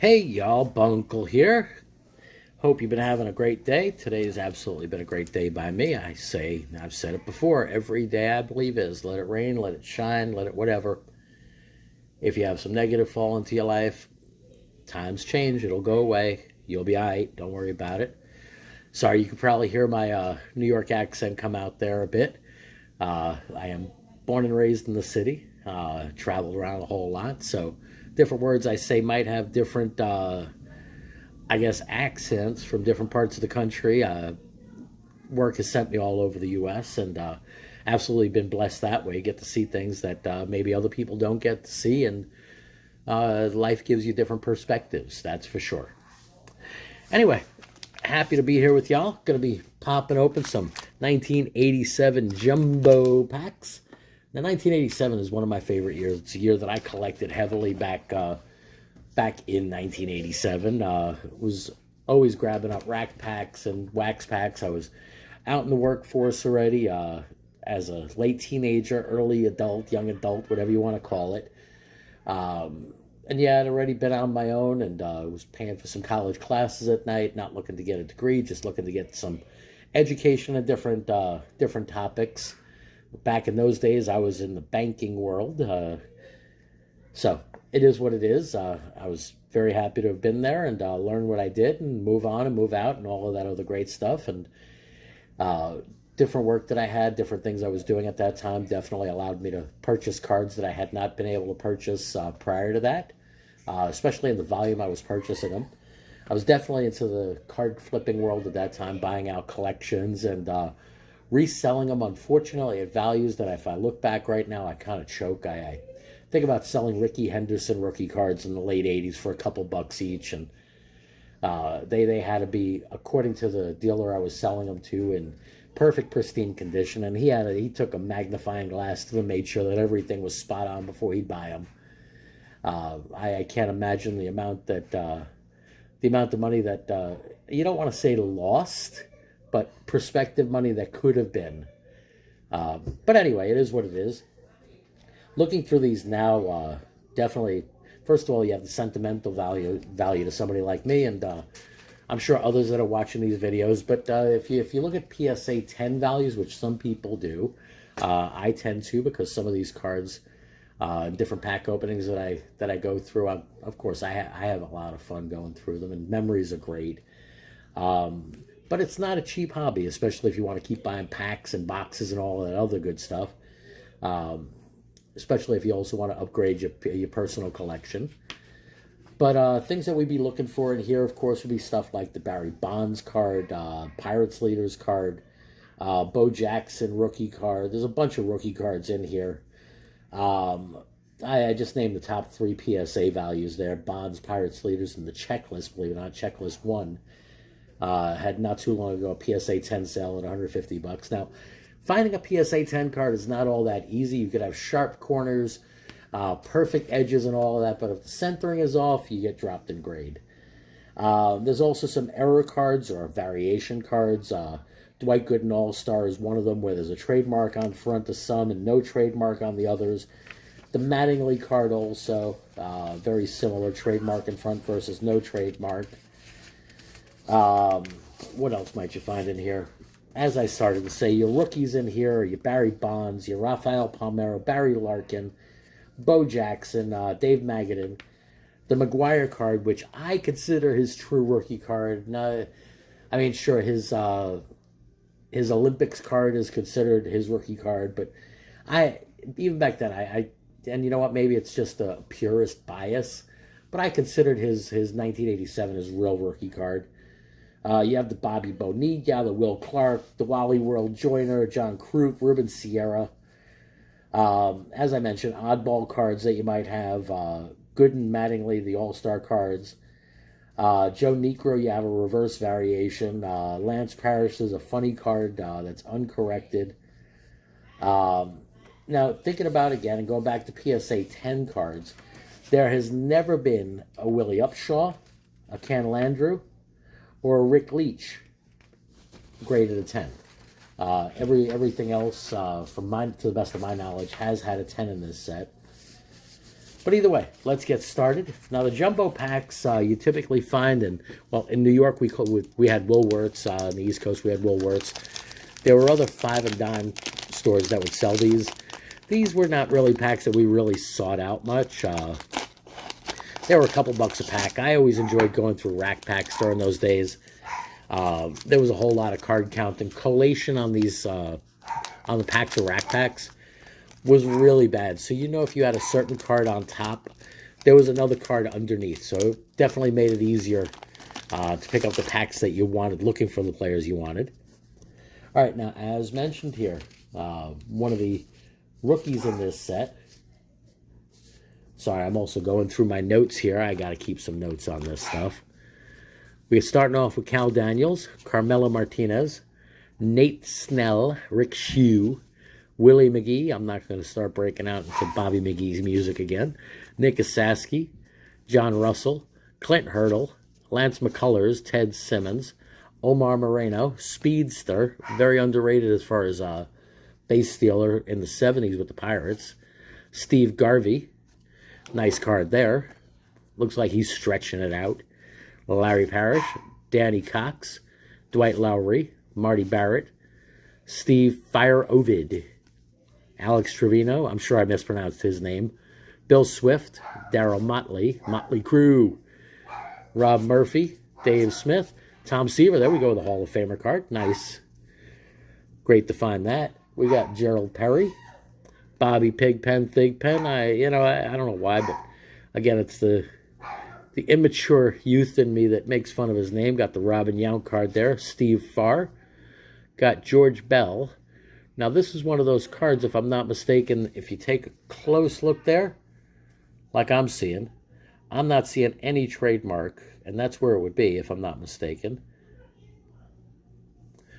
Hey y'all, Bunkle here. Hope you've been having a great day. Today's absolutely been a great day by me. I've said it before, every day I believe is. Let it rain, let it shine, let it whatever. If you have some negative fall into your life, times change, it'll go away. You'll be all right, don't worry about it. Sorry, you can probably hear my New York accent come out there a bit. I am born and raised in the city, traveled around a whole lot, so different words I say might have different accents from different parts of the country. Work has sent me all over the U.S. and absolutely been blessed that way. Get to see things that maybe other people don't get to see, and life gives you different perspectives, that's for sure. Anyway, happy to be here with y'all. Going to be popping open some 1987 jumbo packs. Now, 1987 is one of my favorite years. It's a year that I collected heavily back in 1987. Was always grabbing up rack packs and wax packs. I was out in the workforce already as a late teenager, early adult, young adult, whatever you want to call it. And yeah, I'd already been on my own and was paying for some college classes at night, not looking to get a degree, just looking to get some education in different topics. Back in those days, I was in the banking world. So it is what it is. I was very happy to have been there and learn what I did and move on and move out and all of that other great stuff. And different work that I had, different things I was doing at that time definitely allowed me to purchase cards that I had not been able to purchase prior to that, especially in the volume I was purchasing them. I was definitely into the card flipping world at that time, buying out collections and reselling them, unfortunately, at values that if I look back right now, I kind of choke. I think about selling Ricky Henderson rookie cards in the late 80s for a couple bucks each, and they had to be, according to the dealer I was selling them to, in perfect pristine condition, and he took a magnifying glass to them, made sure that everything was spot on before he'd buy them. I can't imagine the amount of money that you don't want to say lost, but prospective money that could have been. But anyway, it is what it is. Looking through these now, definitely, first of all, you have the sentimental value to somebody like me, and I'm sure others that are watching these videos. But if you look at PSA 10 values, which some people do, I tend to, because some of these cards, different pack openings that I go through, of course I have a lot of fun going through them, and memories are great. But it's not a cheap hobby, especially if you want to keep buying packs and boxes and all that other good stuff. Especially if you also want to upgrade your personal collection. But things that we'd be looking for in here, of course, would be stuff like the Barry Bonds card, Pirates Leaders card, Bo Jackson rookie card. There's a bunch of rookie cards in here. I just named the top 3 PSA values there. Bonds, Pirates Leaders, and the checklist, believe it or not, checklist 1. Had not too long ago a PSA 10 sale at $150. Now, finding a PSA 10 card is not all that easy. You could have sharp corners, perfect edges and all of that, but if the centering is off, you get dropped in grade. There's also some error cards or variation cards. Dwight Gooden All-Star is one of them, where there's a trademark on front of some and no trademark on the others. The Mattingly card also, very similar, trademark in front versus no trademark. What else might you find in here? As I started to say, your rookies in here are your Barry Bonds, your Rafael Palmeiro, Barry Larkin, Bo Jackson, Dave Magadan, the McGuire card, which I consider his true rookie card. No, I mean, sure, his Olympics card is considered his rookie card, but even back then, and you know what, maybe it's just a purist bias, but I considered his 1987 his real rookie card. You have the Bobby Bonilla, the Will Clark, the Wally World Joyner, John Crute, Ruben Sierra. As I mentioned, oddball cards that you might have. Gooden, Mattingly, the All-Star cards. Joe Niekro, you have a reverse variation. Lance Parrish is a funny card that's uncorrected. Now, thinking about it again and going back to PSA 10 cards, there has never been a Willie Upshaw, a Ken Landrew, or a Rick Leach graded a 10. Everything else, to the best of my knowledge, has had a 10 in this set. But either way, let's get started. Now, the jumbo packs you typically find in New York, we had Woolworths. On the East Coast, we had Woolworths. There were other 5 and dime stores that would sell these. These were not really packs that we really sought out much. They were a couple bucks a pack. I always enjoyed going through rack packs during those days. There was a whole lot of card counting. Collation on these, on the packs of rack packs was really bad. So, you know, if you had a certain card on top, there was another card underneath. So it definitely made it easier to pick up the packs that you wanted, looking for the players you wanted. All right, now, as mentioned here, one of the rookies in this set. Sorry, I'm also going through my notes here. I got to keep some notes on this stuff. We're starting off with Cal Daniels, Carmelo Martinez, Nate Snell, Rick Shue, Willie McGee. I'm not going to start breaking out into Bobby McGee's music again. Nick Asaski, John Russell, Clint Hurdle, Lance McCullers, Ted Simmons, Omar Moreno, Speedster, very underrated as far as base stealer in the 70s with the Pirates. Steve Garvey, nice card there. Looks like he's stretching it out. Larry Parrish, Danny Cox, Dwight Lowry, Marty Barrett, Steve Fire Ovid, Alex Trevino, I'm sure I mispronounced his name, Bill Swift, Darryl Motley, Motley Crue, Rob Murphy, Dave Smith, Tom Seaver. There we go with the Hall of Famer card. Nice. Great to find that. We got Gerald Perry, Bobby Pigpen, Thigpen. I don't know why, but again, it's the immature youth in me that makes fun of his name. Got the Robin Yount card there. Steve Farr. Got George Bell. Now, this is one of those cards, if I'm not mistaken, if you take a close look there, like I'm not seeing any trademark, and that's where it would be, if I'm not mistaken.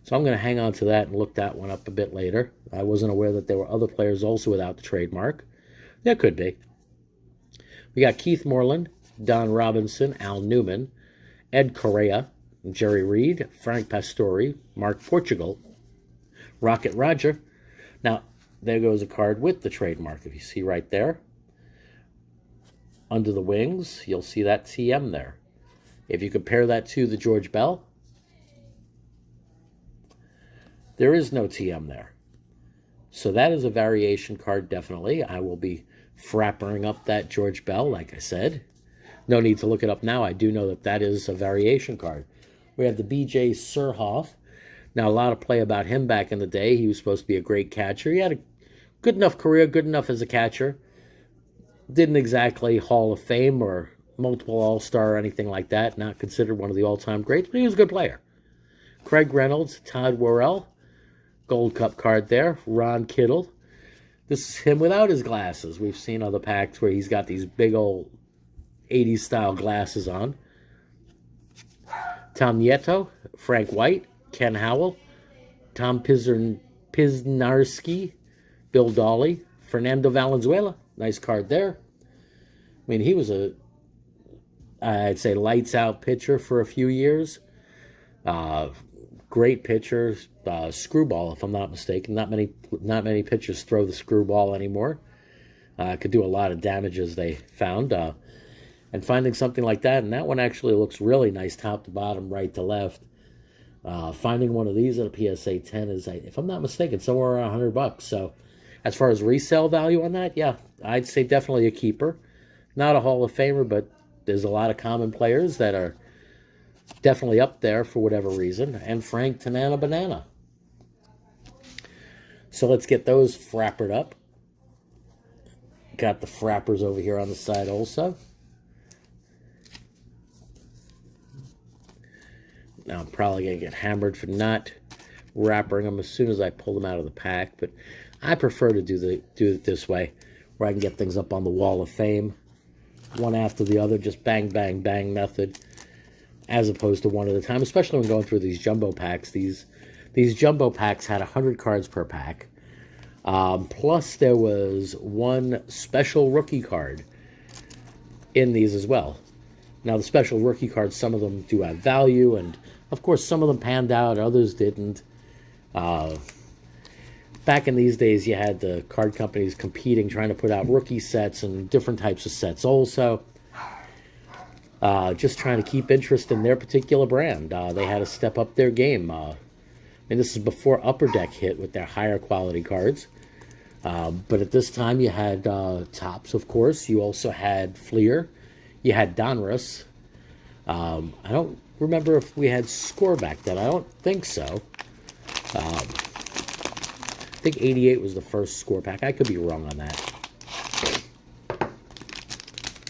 So I'm going to hang on to that and look that one up a bit later. I wasn't aware that there were other players also without the trademark. There could be. We got Keith Moreland, Don Robinson, Al Newman, Ed Correa, Jerry Reed, Frank Pastore, Mark Portugal, Rocket Roger. Now, there goes a card with the trademark, if you see right there. Under the wings, you'll see that TM there. If you compare that to the George Bell, there is no TM there. So that is a variation card, definitely. I will be frappering up that George Bell, like I said. No need to look it up now. I do know that that is a variation card. We have the B.J. Surhoff. Now, a lot of play about him back in the day. He was supposed to be a great catcher. He had a good enough career, good enough as a catcher. Didn't exactly Hall of Fame or multiple All-Star or anything like that. Not considered one of the all-time greats, but he was a good player. Craig Reynolds, Todd Worrell. Gold Cup card there. Ron Kittle. This is him without his glasses. We've seen other packs where he's got these big old 80s style glasses on. Tom Nieto, Frank White, Ken Howell, Tom Piznarski, Bill Dawley, Fernando Valenzuela. Nice card there. I mean, he was I'd say, lights out pitcher for a few years. Great pitcher, screwball, if I'm not mistaken. Not many pitchers throw the screwball anymore. Could do a lot of damage, as they found. And finding something like that, and that one actually looks really nice, top to bottom, right to left. Finding one of these at a PSA 10 is, if I'm not mistaken, somewhere around $100. So, as far as resale value on that, yeah, I'd say definitely a keeper. Not a Hall of Famer, but there's a lot of common players that are definitely up there for whatever reason. And Frank Tanana Banana. So let's get those frappered up. Got the frappers over here on the side also. Now, I'm probably going to get hammered for not wrapping them as soon as I pull them out of the pack, but I prefer to do it this way, where I can get things up on the wall of fame, one after the other, just bang, bang, bang method, as opposed to one at a time, especially when going through these jumbo packs. These jumbo packs had 100 cards per pack, plus there was one special rookie card in these as well. Now, the special rookie cards, some of them do have value, and of course, some of them panned out, others didn't. Back in these days, you had the card companies competing, trying to put out rookie sets and different types of sets also. Just trying to keep interest in their particular brand. They had to step up their game. And this is before Upper Deck hit with their higher quality cards. But at this time, you had Topps, of course. You also had Fleer. You had Donruss. I don't remember if we had Score back then. I don't think so. I think 88 was the first Score pack. I could be wrong on that.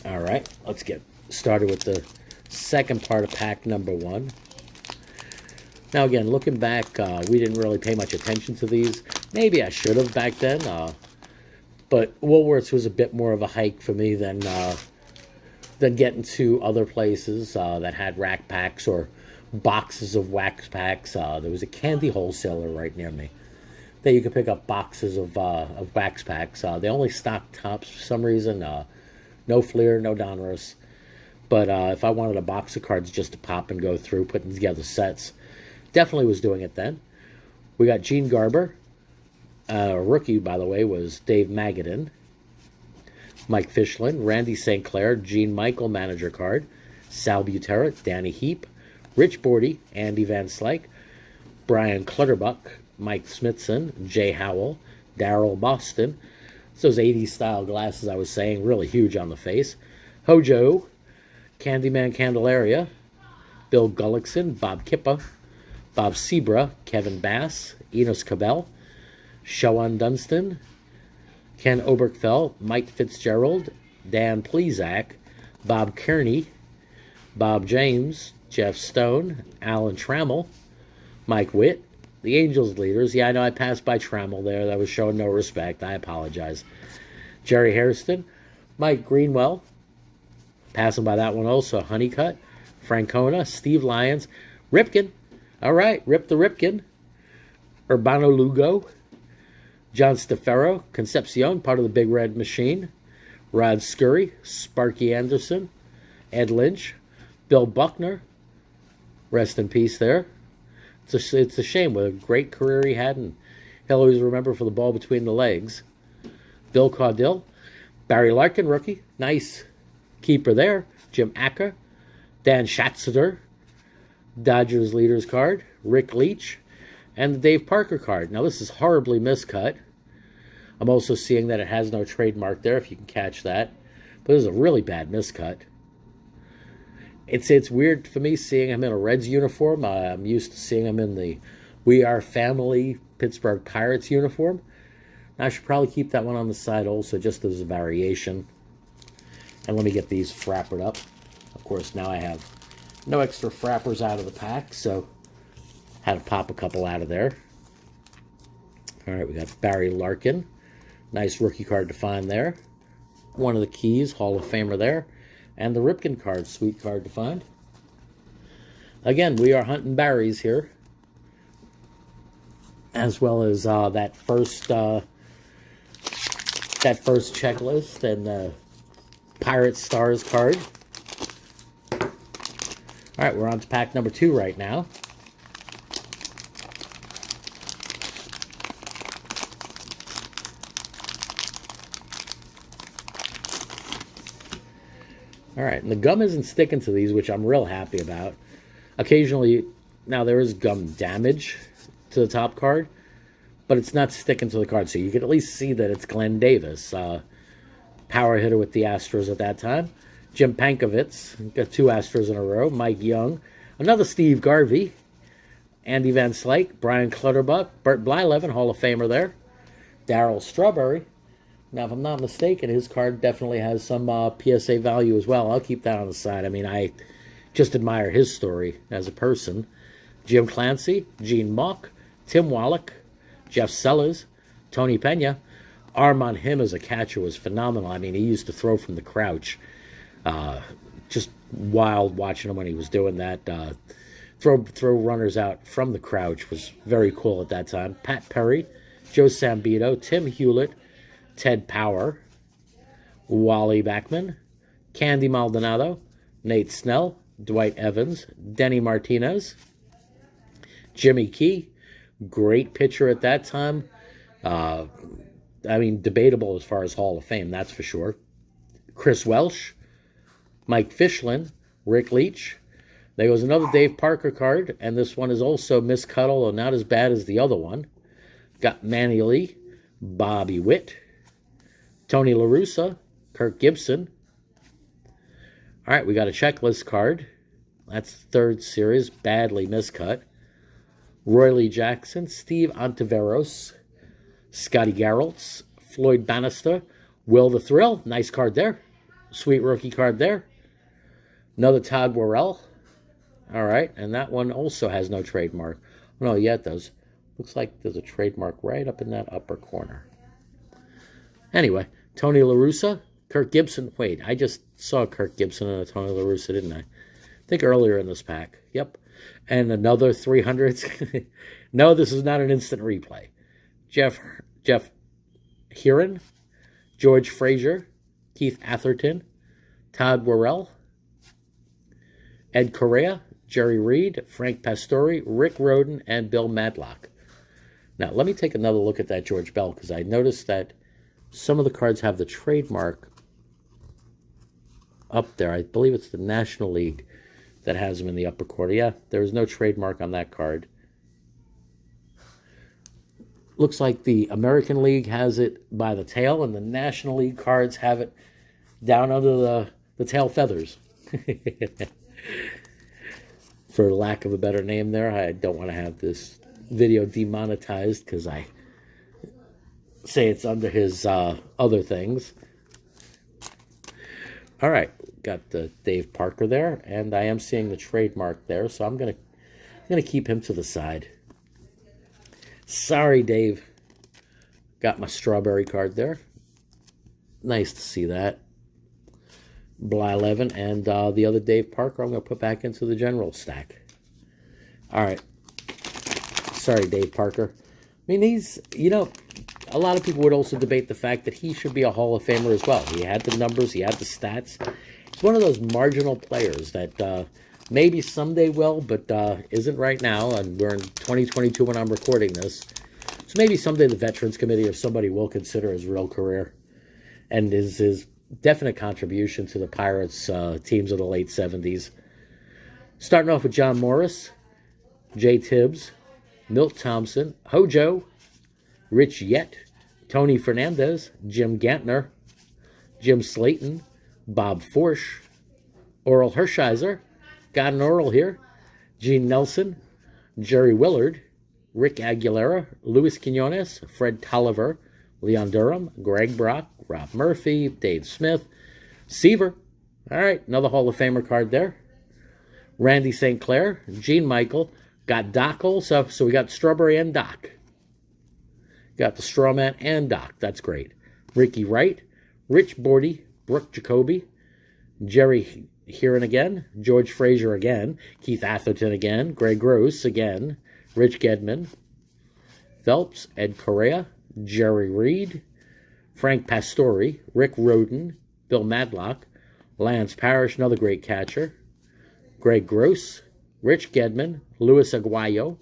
All right, let's get started with the second part of pack number 1. Now again, looking back, we didn't really pay much attention to these. Maybe I should have back then, but Woolworths was a bit more of a hike for me than getting to other places that had rack packs or boxes of wax packs. There was a candy wholesaler right near me that you could pick up boxes of wax packs. They only stocked Topps for some reason. No Fleer, no Donruss. But if I wanted a box of cards just to pop and go through, putting together sets, definitely was doing it then. We got Gene Garber. Rookie, by the way, was Dave Magadan. Mike Fischlin, Randy St. Clair, Gene Michael manager card, Sal Butera, Danny Heap, Rich Bordy, Andy Van Slyke, Brian Clutterbuck, Mike Smithson, Jay Howell, Darryl Boston. It's those 80s style glasses I was saying, really huge on the face. Hojo, Candyman Candelaria, Bill Gullickson, Bob Kippa, Bob Sebra, Kevin Bass, Enos Cabell, Shawan Dunstan, Ken Oberkfell, Mike Fitzgerald, Dan Plesac, Bob Kearney, Bob James, Jeff Stone, Alan Trammell, Mike Witt, the Angels leaders. Yeah, I know I passed by Trammell there. That was showing no respect. I apologize. Jerry Hairston, Mike Greenwell, passing by that one also. Honeycutt, Francona, Steve Lyons, Ripken. All right, Rip the Ripken. Urbano Lugo, John Stefero, Concepcion, part of the Big Red Machine. Rod Scurry, Sparky Anderson, Ed Lynch, Bill Buckner. Rest in peace there. It's a shame. What a great career he had, and he'll always remember for the ball between the legs. Bill Caudill, Barry Larkin, rookie. Nice keeper there. Jim Acker, Dan Schatzeder, Dodgers leaders card. Rick Leach, and the Dave Parker card. Now, this is horribly miscut. I'm also seeing that it has no trademark there, if you can catch that. But this is a really bad miscut. It's weird for me seeing him in a Reds uniform. I'm used to seeing him in the We Are Family Pittsburgh Pirates uniform. Now, I should probably keep that one on the side also, just as a variation. And let me get these frappered up. Of course, now I have no extra frappers out of the pack, so had to pop a couple out of there. All right, we got Barry Larkin. Nice rookie card to find there. One of the keys, Hall of Famer there. And the Ripken card, sweet card to find. Again, we are hunting Barrys here. As well as that first checklist and the Pirate Stars card. All right, we're on to pack number 2 right now. All right, and the gum isn't sticking to these, which I'm real happy about. Occasionally, now there is gum damage to the top card, but it's not sticking to the card, so you can at least see that it's Glenn Davis, power hitter with the Astros at that time. Jim Pankovitz, got 2 Astros in a row. Mike Young, another Steve Garvey, Andy Van Slyke, Brian Clutterbuck, Bert Blyleven, Hall of Famer there. Darryl Strawberry. Now, if I'm not mistaken, his card definitely has some PSA value as well. I'll keep that on the side. I mean, I just admire his story as a person. Jim Clancy, Gene Mauch, Tim Wallach, Jeff Sellers, Tony Pena. Arm on him as a catcher was phenomenal. I mean, he used to throw from the crouch. Just wild watching him when he was doing that. Throw runners out from the crouch was very cool at that time. Pat Perry, Joe Sambito, Tim Hewlett, Ted Power, Wally Backman, Candy Maldonado, Nate Snell, Dwight Evans, Denny Martinez, Jimmy Key, great pitcher at that time. Uh, I mean, debatable as far as Hall of Fame, that's for sure. Chris Welsh, Mike Fishlin, Rick Leach. There goes another Dave Parker card, and this one is also miscut, although not as bad as the other one. Got Manny Lee, Bobby Witt, Tony La Russa, Kirk Gibson. All right, we got a checklist card. That's the third series, badly miscut. Roy Lee Jackson, Steve Ontiveros, Scotty Garrelts, Floyd Bannister, Will the Thrill. Nice card there. Sweet rookie card there. Another Todd Worrell. All right, and that one also has no trademark. No, yeah, it does. Looks like there's a trademark right up in that upper corner. Anyway, Tony La Russa, Kirk Gibson. Wait, I just saw Kirk Gibson and a Tony La Russa, didn't I? I think earlier in this pack. Yep. And another 300s. No, this is not an instant replay. Jeff Heron, George Frazier, Keith Atherton, Todd Worrell, Ed Correa, Jerry Reed, Frank Pastore, Rick Rhoden, and Bill Madlock. Now, let me take another look at that George Bell, because I noticed that some of the cards have the trademark up there. I believe it's the National League that has them in the upper corner. Yeah, there is no trademark on that card. Looks like the American League has it by the tail, and the National League cards have it down under the tail feathers. For lack of a better name there, I don't want to have this video demonetized because I say it's under his other things. All right, got the Dave Parker there, and I am seeing the trademark there, so I'm gonna keep him to the side. Sorry, Dave. Got my strawberry card there. Nice to see that. Bly 11, and the other Dave Parker I'm going to put back into the general stack. All right. Sorry, Dave Parker. I mean, he's, a lot of people would also debate the fact that he should be a Hall of Famer as well. He had the numbers, he had the stats. He's one of those marginal players that maybe someday will, but isn't right now, and we're in 2022 when I'm recording this. So maybe someday the Veterans Committee or somebody will consider his real career and his definite contribution to the Pirates teams of the late 70s. Starting off with John Morris, Jay Tibbs, Milt Thompson, Hojo, Rich Yett, Tony Fernandez, Jim Gantner, Jim Slayton, Bob Forsch, Oral Hershiser, got an Oral here, Gene Nelson, Jerry Willard, Rick Aguilera, Luis Quinones, Fred Tolliver, Leon Durham, Greg Brock, Rob Murphy, Dave Smith, Seaver. All right, another Hall of Famer card there. Randy St. Clair, Gene Michael, got Doc also, so we got Strawberry and Doc. Got the Strawman and Doc, that's great. Ricky Wright, Rich Bordy, Brooke Jacoby, Jerry Heron again, George Frazier again, Keith Atherton again, Greg Gross again, Rich Gedman, Phelps, Ed Correa, Jerry Reed, Frank Pastore, Rick Rhoden, Bill Madlock, Lance Parrish, another great catcher, Greg Gross, Rich Gedman, Luis Aguayo,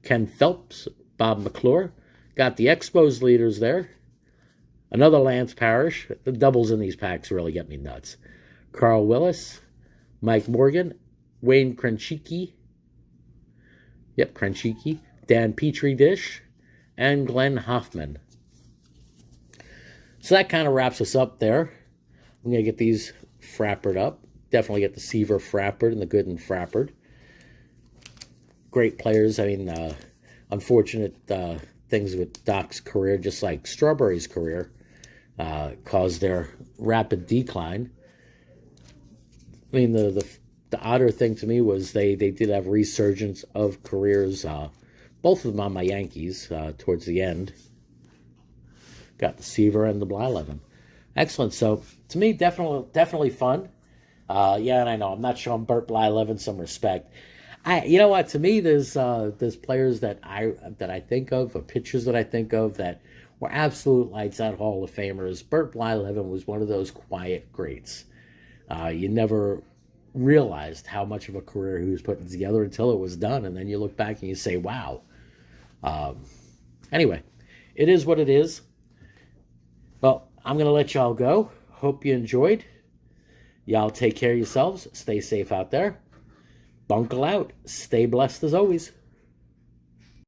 Ken Phelps, Bob McClure. Got the Expos leaders there. Another Lance Parrish. The doubles in these packs really get me nuts. Carl Willis, Mike Morgan, Wayne Krenchicki. Yep, Krenchicki. Dan Petrie Dish, and Glenn Hoffman. So that kind of wraps us up there. I'm going to get these frappered up. Definitely get the Seaver frappered and the Gooden frappered. Great players. I mean, unfortunate things with Doc's career, just like Strawberry's career, caused their rapid decline. I mean, the odder thing to me was they did have resurgence of careers, both of them on my Yankees towards the end. Got the Seaver and the Blyleven. Excellent. So, to me, definitely fun. Yeah, and I know I'm not showing Burt Blyleven some respect. You know what? To me, there's players that I think of, or pitchers that I think of that were absolute lights out Hall of Famers. Burt Blyleven was one of those quiet greats. You never realized how much of a career he was putting together until it was done, and then you look back and you say, "Wow." Anyway, it is what it is. Well, I'm going to let y'all go. Hope you enjoyed. Y'all take care of yourselves. Stay safe out there. Bunkle out. Stay blessed as always.